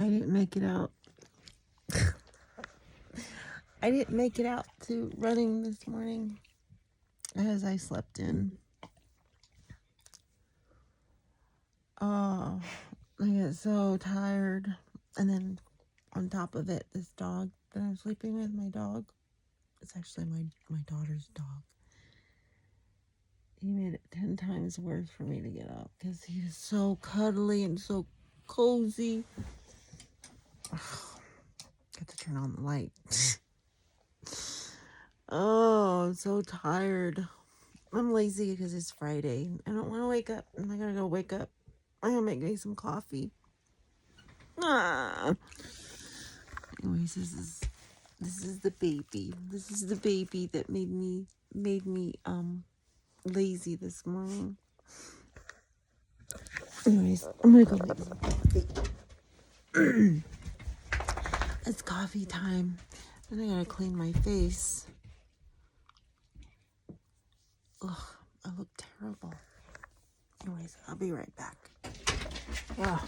I didn't make it out. I didn't make it out to running this morning as I slept in. Oh, I get so tired. And then on top of it, this dog that I'm sleeping with, my dog, it's actually my daughter's dog. He made it 10 times worse for me to get up because he is so cuddly and so cozy. Got to turn on the light. Oh, I'm so tired. I'm lazy because it's Friday. I don't want to wake up. And I gotta go wake up. I'm gonna make me some coffee. Anyways, this is the baby. This is the baby that made me lazy this morning. Anyways, I'm gonna go make some coffee. It's coffee time. And I gotta clean my face. Ugh, I look terrible. Anyways, I'll be right back. Oh,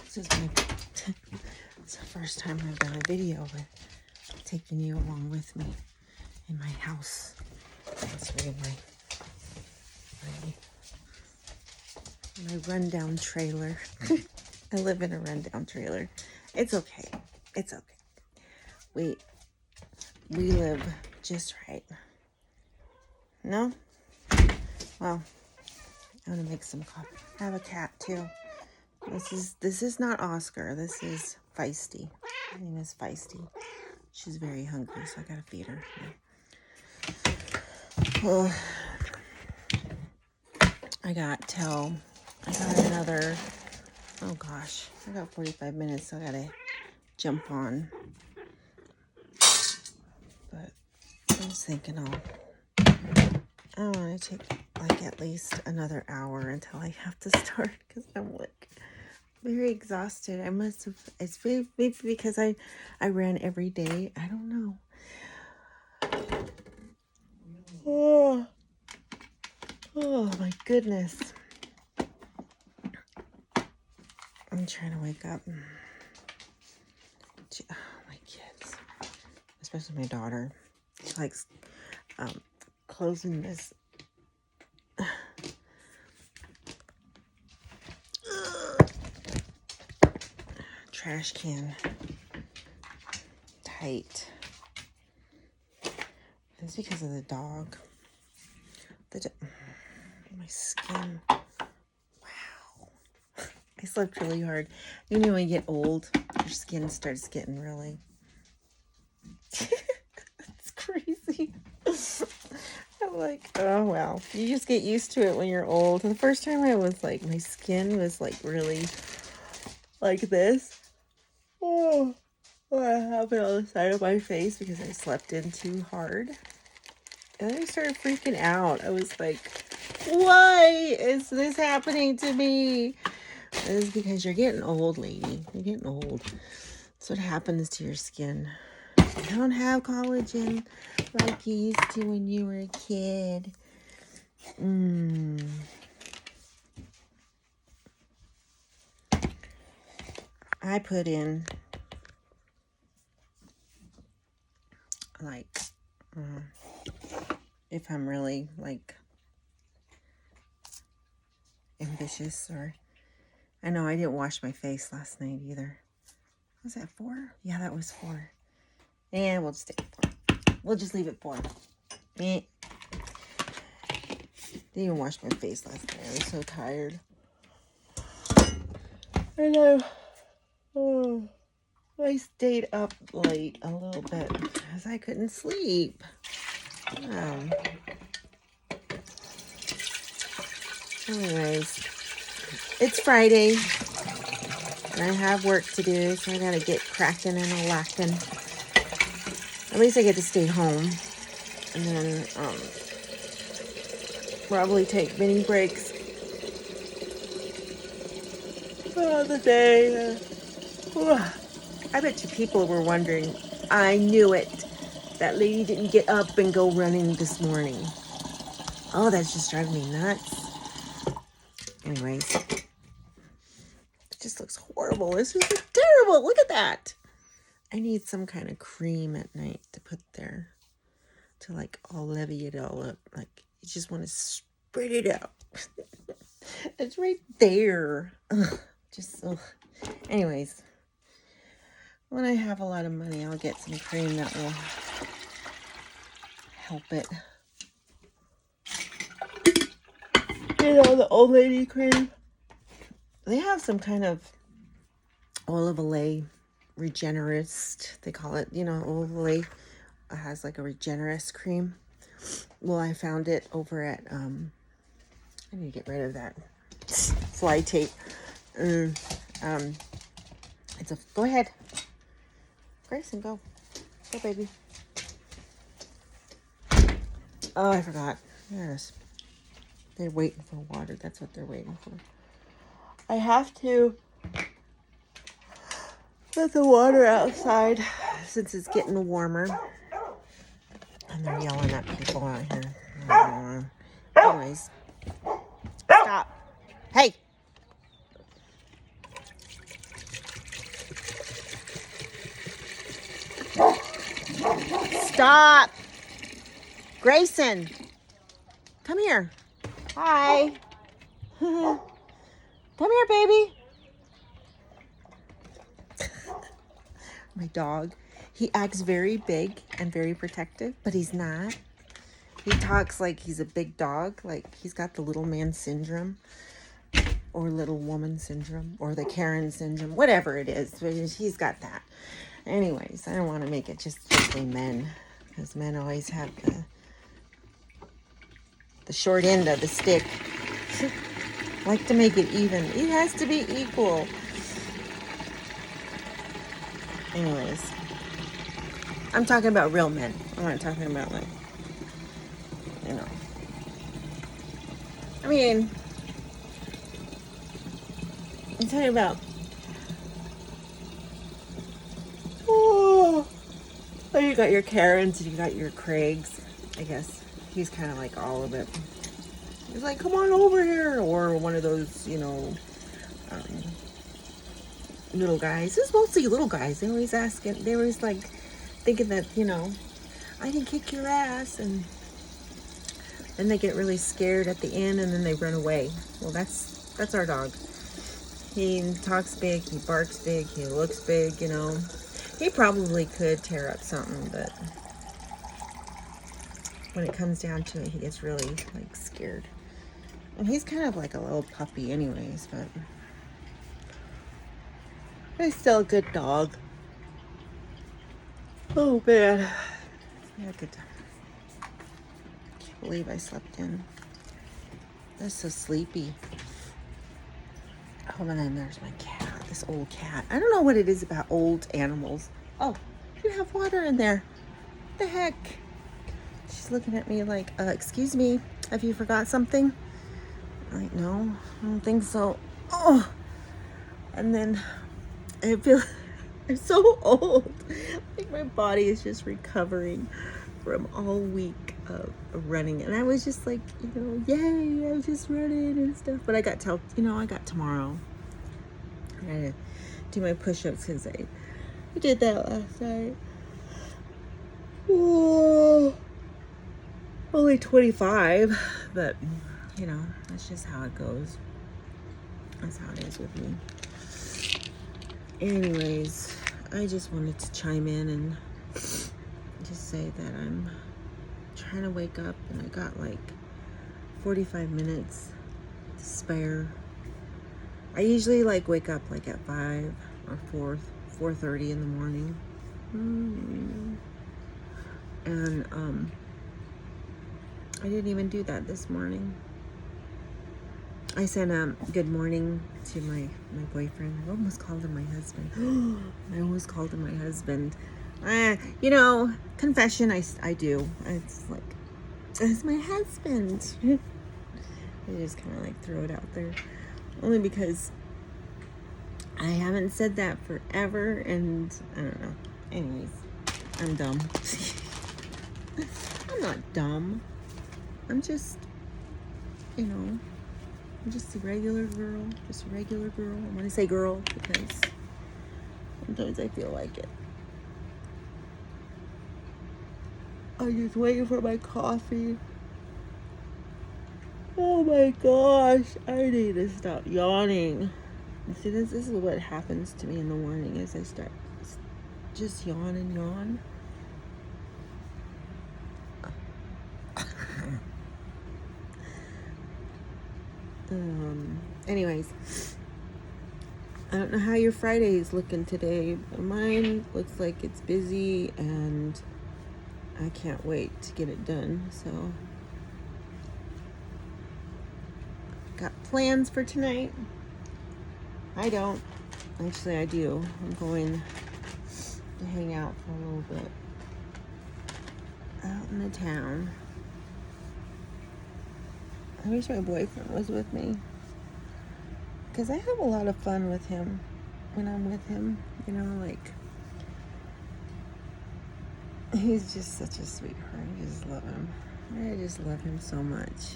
this is it's the first time I've done a video with taking you along with me in my house. Let's read my rundown trailer. I live in a rundown trailer. It's okay. It's okay. We live just right. No? Well, I'm gonna make some coffee. I have a cat too. This is not Oscar. This is Feisty. Her name is Feisty. She's very hungry, so I gotta feed her. Well, I got another, oh gosh, I got 45 minutes, so I gotta jump on. But I was thinking I want to take like at least another hour until I have to start because I'm like very exhausted. I must have, it's maybe because I ran every day. I don't know. Oh my goodness. I'm trying to wake up. My kids, especially my daughter, she likes closing this trash can tight. It's because of the dog. My skin. Wow. I slept really hard. You know, when you get old, your skin starts getting really. It's crazy. I'm like, oh well. You just get used to it when you're old. And the first time I was like, my skin was like really like this. Oh, I have it on the side of my face because I slept in too hard. And then I started freaking out. I was like, why is this happening to me? It's because you're getting old, lady. You're getting old. That's what happens to your skin. You don't have collagen like you used to when you were a kid. I put in like if I'm really like ambitious, or I know I didn't wash my face last night either. Was that 4? Yeah, that was 4. And we'll just take 4. We'll just leave it 4. Didn't even wash my face last night. I was so tired. I know. Oh, I stayed up late a little bit because I couldn't sleep. Anyways, it's Friday and I have work to do, so I gotta get cracking and a-lacking. At least I get to stay home and then probably take mini breaks throughout the day. I bet you people were wondering, I knew it. That lady didn't get up and go running this morning. Oh, that's just driving me nuts. Anyways, just looks horrible. This is terrible. Look at that. I need some kind of cream at night to put there to like all levy it all up. Like you just want to spread it out. It's right there. Ugh, just ugh. Anyways, when I have a lot of money, I'll get some cream that will help it. You know, the old lady cream. They have some kind of oil of Olay regenerist, they call it. You know, oil of Olay has like a regenerist cream. Well, I found it over at I need to get rid of that fly tape. It's a go ahead, Grayson, go baby. Oh, I forgot. Yes, they're waiting for water. That's what they're waiting for. I have to let the water outside since it's getting warmer. And they're yelling at people out here. Anyways, stop. Hey. Stop. Grayson. Come here. Hi. Come here, baby. My dog. He acts very big and very protective, but he's not. He talks like he's a big dog, like he's got the little man syndrome or little woman syndrome or the Karen syndrome, whatever it is. He's got that. Anyways, I don't want to make it just strictly men because men always have the short end of the stick. Like to make it even. It has to be equal. Anyways, I'm talking about real men. I'm not talking about like, you know. I mean, I'm talking about. Oh, you got your Karens and you got your Craigs. I guess he's kind of like all of it. He's like, come on over here, or one of those, you know, little guys. It's mostly little guys. They always asking. They always like thinking that, you know, I can kick your ass, and then they get really scared at the end, and then they run away. Well, that's our dog. He talks big, he barks big, he looks big, you know. He probably could tear up something, but when it comes down to it, he gets really like scared. And he's kind of like a little puppy anyways, but he's still a good dog. Oh man, yeah, good time. Can't believe I slept in. That's so sleepy. Oh, and then there's my cat, this old cat. I don't know what it is about old animals. Oh, you have water in there. What the heck? She's looking at me like, excuse me, have you forgot something? Like, no, I don't think so. Oh, and then I feel I'm so old. Like my body is just recovering from all week of running, and I was just like, you know, yay, I was just running and stuff. But I got I got tomorrow. I gotta do my push-ups because I did that last night. Oh, only 25, but you know, that's just how it goes. That's how it is with me. Anyways, I just wanted to chime in and just say that I'm trying to wake up, and I got like 45 minutes to spare. I usually like wake up like at 5 or 4:30 in the morning. And I didn't even do that this morning. I sent good morning to my boyfriend. I almost called him my husband. I almost called him my husband. You know, confession, I do. It's like, it's my husband. I just kind of like throw it out there. Only because I haven't said that forever, and I don't know. Anyways, I'm dumb. I'm not dumb. I'm just, you know, I'm just a regular girl. Just a regular girl. I'm going to say girl because sometimes I feel like it. I'm just waiting for my coffee. Oh my gosh. I need to stop yawning. See, this is what happens to me in the morning is I start just yawn and yawn. Anyways, I don't know how your Friday is looking today. Mine looks like it's busy and I can't wait to get it done. So, got plans for tonight? I don't. Actually, I do. I'm going to hang out for a little bit out in the town. I wish my boyfriend was with me because I have a lot of fun with him when I'm with him. You know, like, he's just such a sweetheart. I just love him. I just love him so much.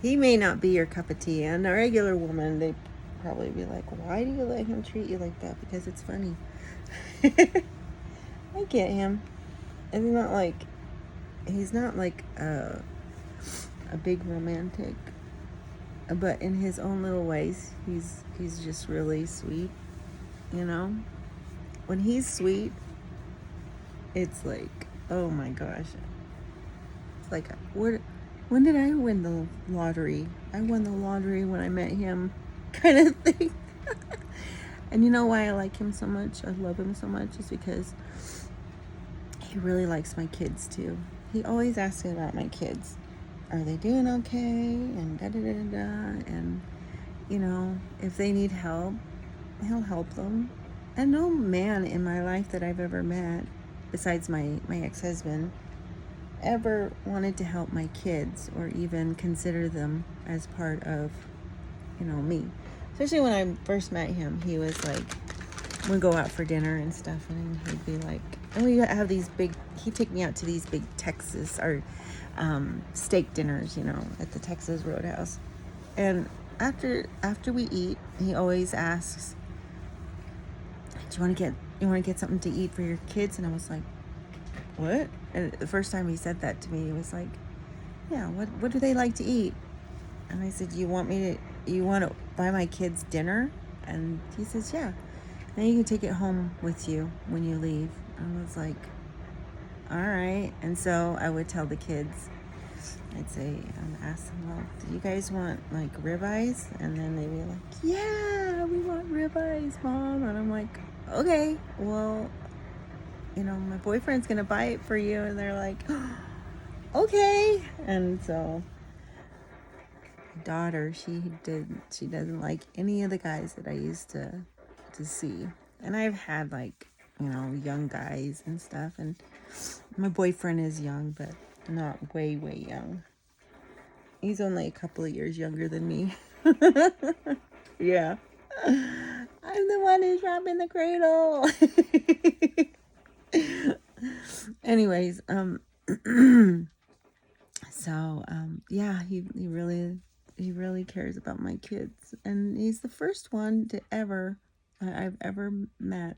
He may not be your cup of tea, and a regular woman, they probably be like, why do you let him treat you like that? Because it's funny. I get him. And he's not like a big romantic, but in his own little ways, he's just really sweet, you know? When he's sweet, it's like, oh my gosh. It's like, when did I win the lottery? I won the lottery when I met him, kind of thing. And you know why I like him so much? I love him so much is because he really likes my kids too. He always asks me about my kids. Are they doing okay? And da-da-da-da-da. And, you know, if they need help, he'll help them. And no man in my life that I've ever met, besides my ex-husband, ever wanted to help my kids or even consider them as part of, you know, me. Especially when I first met him, he was like, we'd go out for dinner and stuff, and he'd be like, oh, we have these big, he'd take me out to these big Texas or steak dinners, you know, at the Texas Roadhouse. And after we eat, he always asks, do you want to get something to eat for your kids? And I was like, what? And the first time he said that to me, he was like, yeah, what do they like to eat? And I said, you want to buy my kids dinner? And he says, yeah. Then you can take it home with you when you leave. I was like, all right. And so I would tell the kids, I'd say, ask them, well, do you guys want like ribeyes? And then they'd be like, yeah, we want ribeyes, Mom. And I'm like, okay, well, you know, my boyfriend's going to buy it for you. And they're like, okay. And so my daughter, she doesn't like any of the guys that I used to see. And I've had like, you know, young guys and stuff. And my boyfriend is young, but not way, way young. He's only a couple of years younger than me. Yeah. I'm the one who's robbing the cradle. Anyways, so, yeah, he really cares about my kids. And he's the first one to I've ever met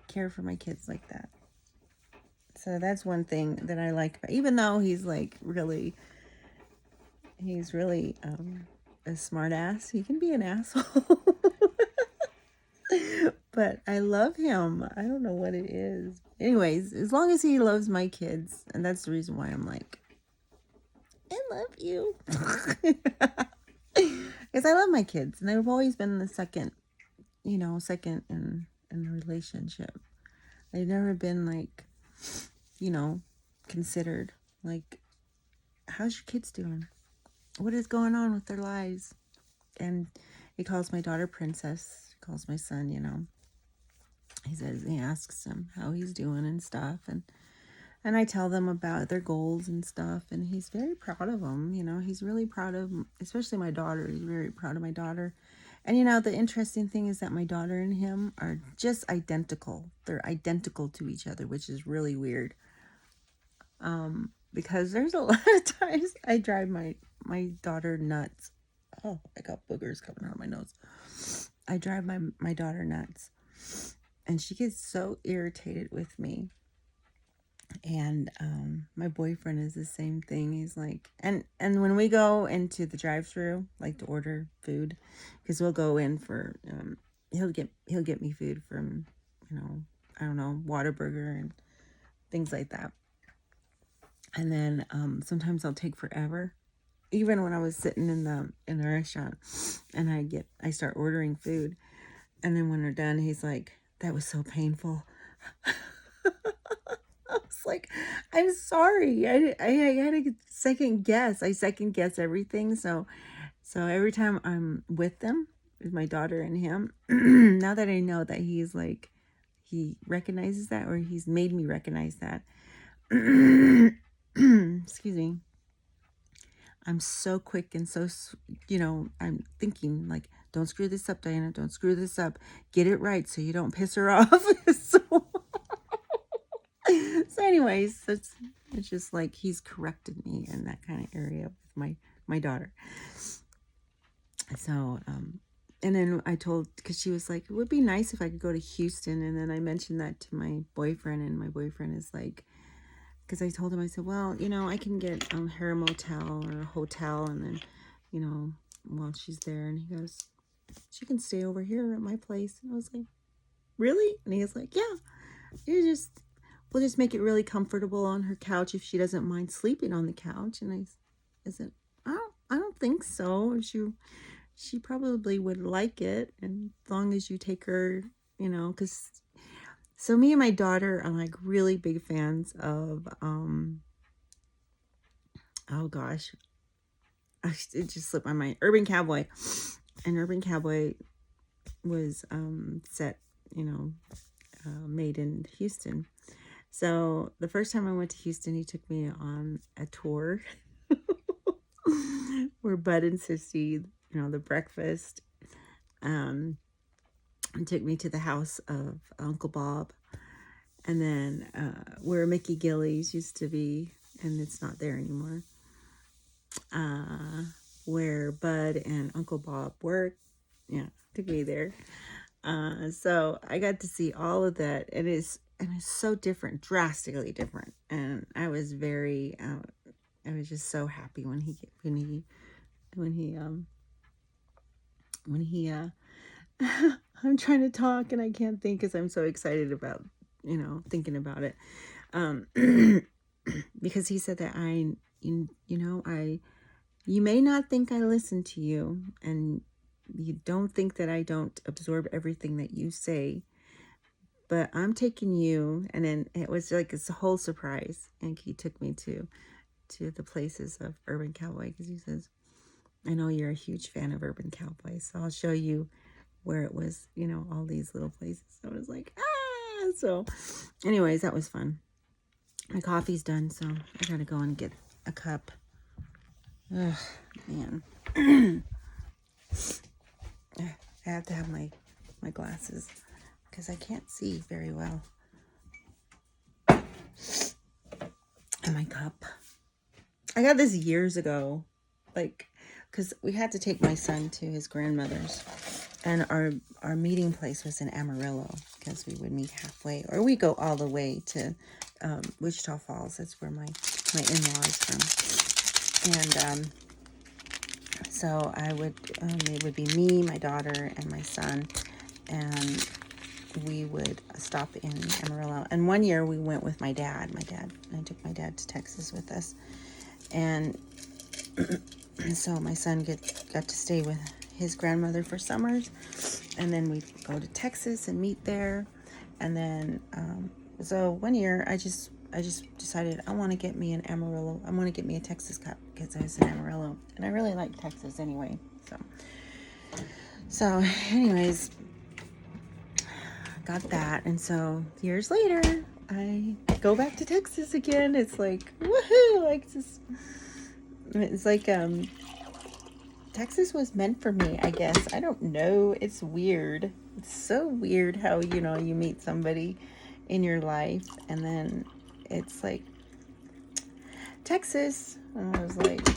care for my kids like that. So that's one thing that I like about, even though he's really a smart ass, he can be an asshole. But I love him. I don't know what it is. Anyways, as long as he loves my kids, and that's the reason why I'm like, I love you. Because I love my kids, and they've always been the second in a relationship. They've never been like, you know, considered like, how's your kids doing? What is going on with their lives? And he calls my daughter Princess. He calls my son, you know. He asks him how he's doing and stuff. And I tell them about their goals and stuff. And he's very proud of them. You know, he's really proud of, especially my daughter. He's very proud of my daughter. And, you know, the interesting thing is that my daughter and him are just identical. They're identical to each other, which is really weird. Because there's a lot of times I drive my daughter nuts. Oh, I got boogers coming out of my nose. I drive my daughter nuts, and she gets so irritated with me. And my boyfriend is the same thing. He's like, and when we go into the drive-through, like to order food, because we'll go in for he'll get me food from, I don't know, Whataburger and things like that. And then sometimes I'll take forever. Even when I was sitting in the restaurant, and I start ordering food, and then when they're done, he's like, "That was so painful." I was like, "I'm sorry. I had a second guess. I second guess everything." So every time I'm with them, with my daughter and him, now that I know that he's like, he recognizes that, or he's made me recognize that. Excuse me. I'm so quick and so, I'm thinking like, don't screw this up, Diana. Don't screw this up. Get it right so you don't piss her off. So anyways, it's just like he's corrected me in that kind of area with my daughter. So, and then I told, because she was like, it would be nice if I could go to Houston. And then I mentioned that to my boyfriend, and my boyfriend is like, because I told him, I said, well, I can get her a motel or a hotel, and then, while she's there. And he goes, she can stay over here at my place. And I was like, really? And he was like, yeah, we'll just make it really comfortable on her couch if she doesn't mind sleeping on the couch. And I said, I don't think so. She probably would like it, and as long as you take her, because so me and my daughter are like really big fans of oh gosh, it just slipped my mind. Urban Cowboy. And Urban Cowboy was set, made in Houston. So the first time I went to Houston, he took me on a tour where Bud and Sissy, the breakfast, and took me to the house of Uncle Bob, and then where Mickey Gillies used to be, and it's not there anymore, where Bud and Uncle Bob worked. Yeah, took me there. So I got to see all of that. It's so different, drastically different, and I was I was just so happy when he I'm trying to talk and I can't think because I'm so excited about, thinking about it. Because he said that you may not think I listen to you, and you don't think that I don't absorb everything that you say, but I'm taking you. And then it was like it's a whole surprise. And he took me to the places of Urban Cowboy, because he says, I know you're a huge fan of Urban Cowboy, so I'll show you where it was, all these little places. So I was like, ah! So anyways, that was fun. My coffee's done, so I gotta go and get a cup. Ugh, man. I have to have my glasses because I can't see very well. And my cup. I got this years ago, because we had to take my son to his grandmother's, and our meeting place was in Amarillo, because we would meet halfway, or we go all the way to Wichita Falls. That's where my in-law is from. And so it would be me, my daughter, and my son, and we would stop in Amarillo. And one year we went with my dad. I took my dad to Texas with us, and so my son got to stay with his grandmother for summers, and then we'd go to Texas and meet there. And then so one year I just decided I want to get me an Amarillo. I want to get me a Texas cup because I was in Amarillo, and I really like Texas anyway. So anyways, got that. And so years later I go back to Texas again. It's like woohoo! Like just, it's like Texas was meant for me, I guess. I don't know. It's weird. It's so weird how, you meet somebody in your life, and then it's like, Texas. And I was like,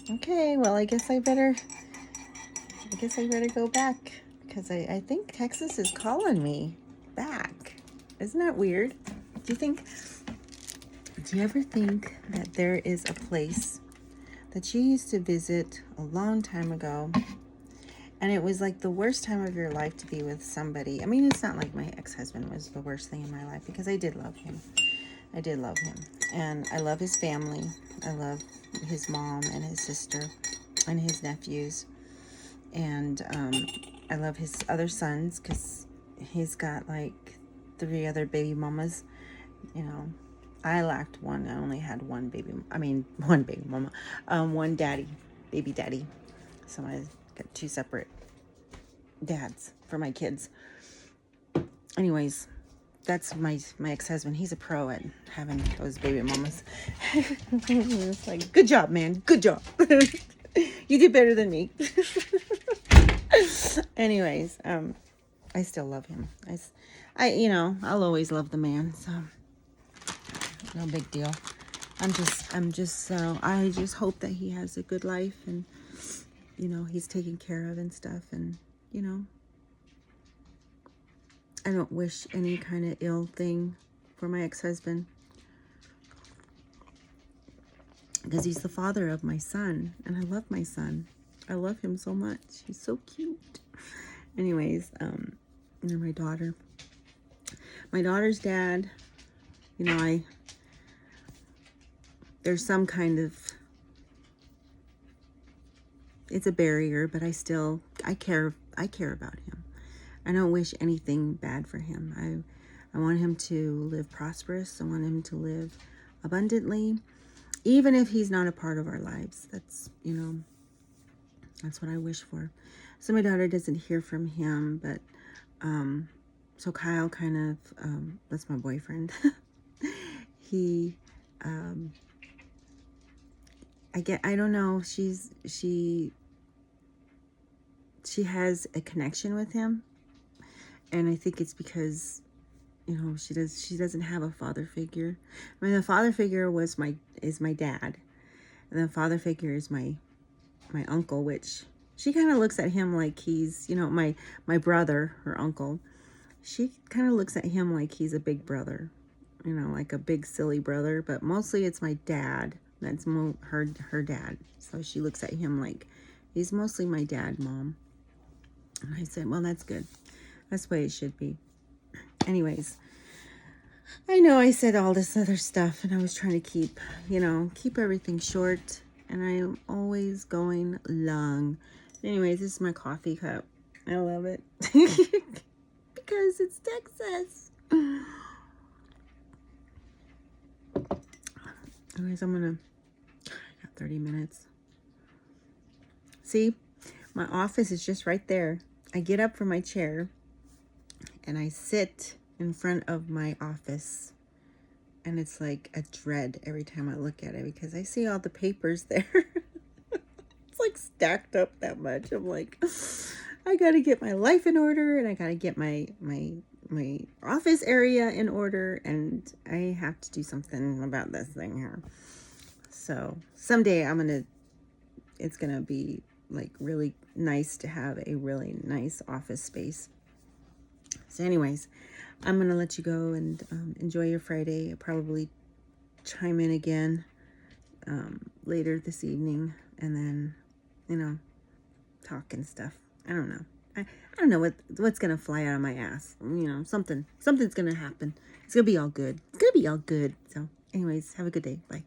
okay, well, I guess I better I guess I better go back because I think Texas is calling me back. Isn't that weird? Do you ever think that there is a place that you used to visit a long time ago, and it was like the worst time of your life to be with somebody? I mean, it's not like my ex-husband was the worst thing in my life, because I did love him. I did love him. And I love his family. I love his mom and his sister and his nephews. And I love his other sons, because he's got like 3 other baby mamas. You know, I lacked one. I only had one baby mama. One daddy, baby daddy. So I got 2 separate dads for my kids. Anyways, that's my ex-husband. He's a pro at having those baby mamas. It's like, good job, man. Good job. You did better than me. Anyways, I still love him. I'll always love the man. So no big deal. I just hope that he has a good life, and he's taken care of and stuff, and I don't wish any kind of ill thing for my ex-husband, because he's the father of my son, and I love my son. I love him so much. He's so cute. Anyways, and my daughter's dad, there's some kind of, it's a barrier, but I care about him. I don't wish anything bad for him. I want him to live prosperous. I want him to live abundantly, even if he's not a part of our lives. That's what I wish for. So my daughter doesn't hear from him, but so Kyle kind of, that's my boyfriend. He, I don't know, she has a connection with him, and I think it's because she doesn't have a father figure. I mean, the father figure is my dad, and the father figure is my uncle, which she kind of looks at him like he's, my brother, her uncle. She kind of looks at him like he's a big brother, like a big silly brother, but mostly it's my dad. That's her dad. So she looks at him like he's mostly my dad, Mom. And I said, well, that's good. That's the way it should be. Anyways, I know I said all this other stuff, and I was trying to keep everything short, and I am always going long. Anyways, this is my coffee cup. I love it. Because it's Texas. Anyways, I got 30 minutes. See, my office is just right there. I get up from my chair and I sit in front of my office, and it's like a dread every time I look at it, because I see all the papers there. It's like stacked up that much. I'm like, I gotta get my life in order, and I gotta get my office area in order, and I have to do something about this thing here. So someday it's gonna be like really nice to have a really nice office space. So anyways, I'm gonna let you go and enjoy your Friday. I'll probably chime in again later this evening, and then talk and stuff. I don't know. I don't know what's gonna fly out of my ass. Something's gonna happen. It's gonna be all good. It's gonna be all good. So anyways, have a good day. Bye.